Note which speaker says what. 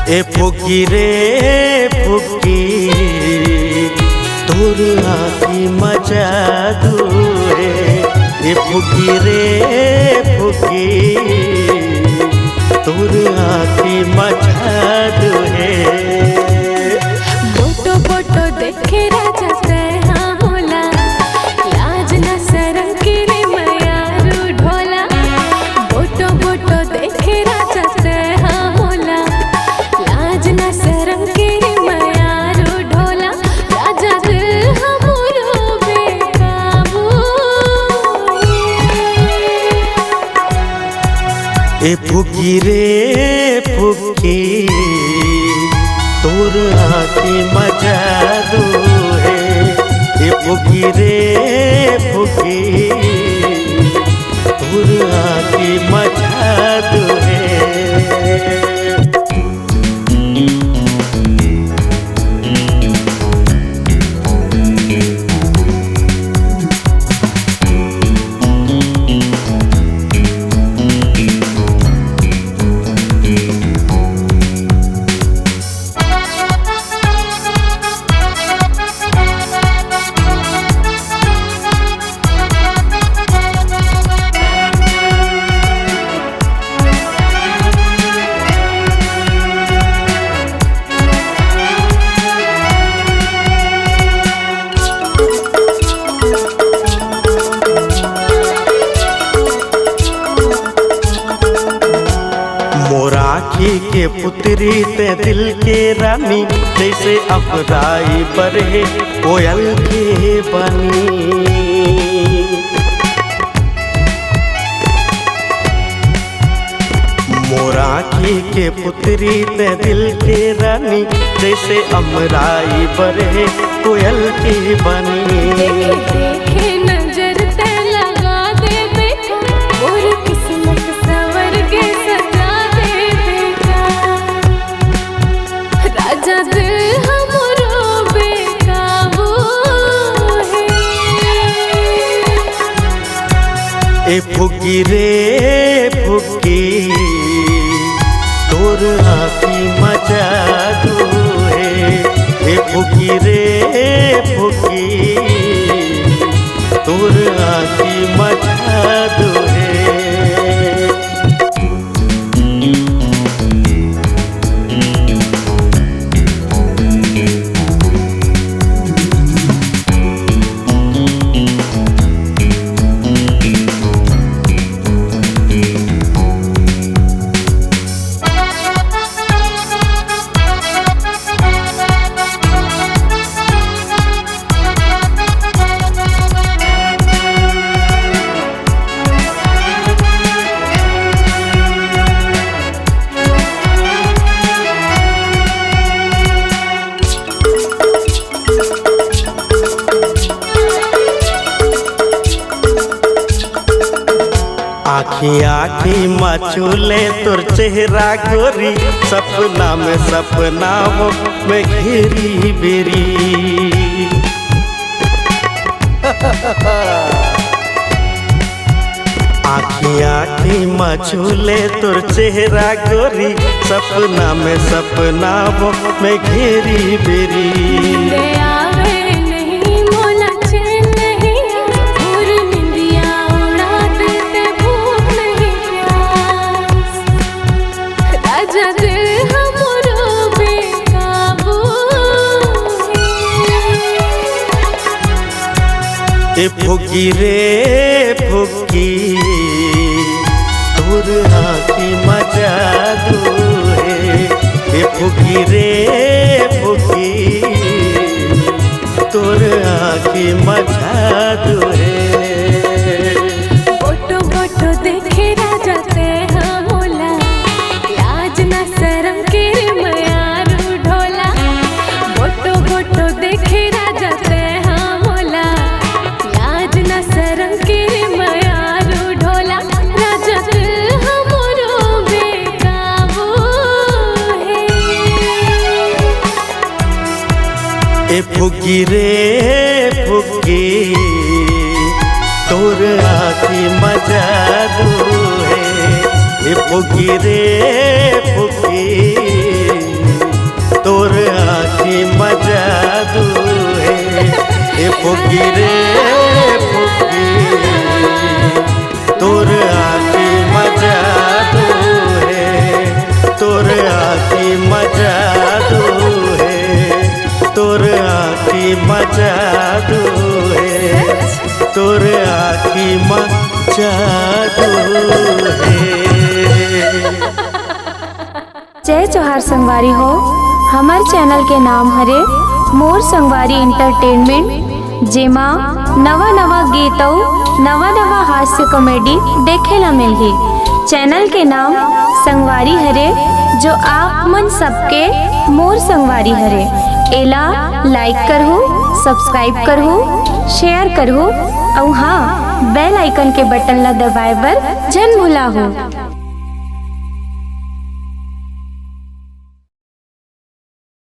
Speaker 1: ए फुग्गी रे फुग्गी तोर आँखी मचा दू रे। ए फुग्गी रे फुग्गी तोर आँखी मचा दू रे।
Speaker 2: बोटो बोटो देखे राजा से हाँ होला, लाज न शरम के रे मयारू ढोला। बोटो बोटो देखे राजा से हाँ होला, लाज न शरम के रे मयारू ढोला। राजा दिल हमरो बेकाबू।
Speaker 1: ए फुग्गी रे फुग्गी तोर आँखी मचा दू रे। ए फुग्गी रे फुग्गी तोर आँखी मचा दू रे। आँखी के पुत्री ते दिल के रानी, जैसे अपराई बरहे कोयल के बनी। मोर आँखी के पुत्री ते दिल के रानी, जैसे अमराई बरहे कोयल के बनी।
Speaker 2: देखे नजर ते लगा दे बेटा, मोर किस्मत सवर के सजा दे बेटा। राजा दिल हमरो बेकाबू है।
Speaker 1: ए फुग्गी रे फुग्गी तोर आँखी मचा दू रे। ए फुग्गी रे फुग्गी तोर आँखी मचा दू रे। आँखी आँखी मचूले तोर चेहरा गोरी, सपना में सपनाओं में घेरी बेरी। आँखी आँखी मचूले तोर चेहरा गोरी, सपना में सपनाओं में घेरी बेरी। ए फुग्गी रे फुग्गी तोर आँखी मचा दू रे। ए फुग्गी रे फुग्गी तोर आँखी मचा दू रे।
Speaker 2: बोटो बोटो देखे राजा ते हाँ होला, लाज न शरम के रे मयारू ढोला। बोटो बोटो देखे राजा ते हाँ होला, लाज न शरम के रे मयारू ढोला। राजा दिल हमरो बेकाबू है।
Speaker 1: ए फुग्गी रे फुग्गी तोर आँखी मचा दू रे। ए फुग्गी रे फुग्गी
Speaker 3: संगवारी हो। हमार चैनल के नाम हरे मोर संगवारी इंटरटेनमेंट, जेमा नवा नवा गीत और नवा नवा हास्य कॉमेडी देखे ला मिलही। चैनल के नाम संगवारी हरे, जो आप मन सबके मोर संगवारी हरे। एला लाइक करहु, सब्सक्राइब करहु, शेयर करहु और हाँ, बेल आइकन के बटन ला दबाए बर जन भुलाहु।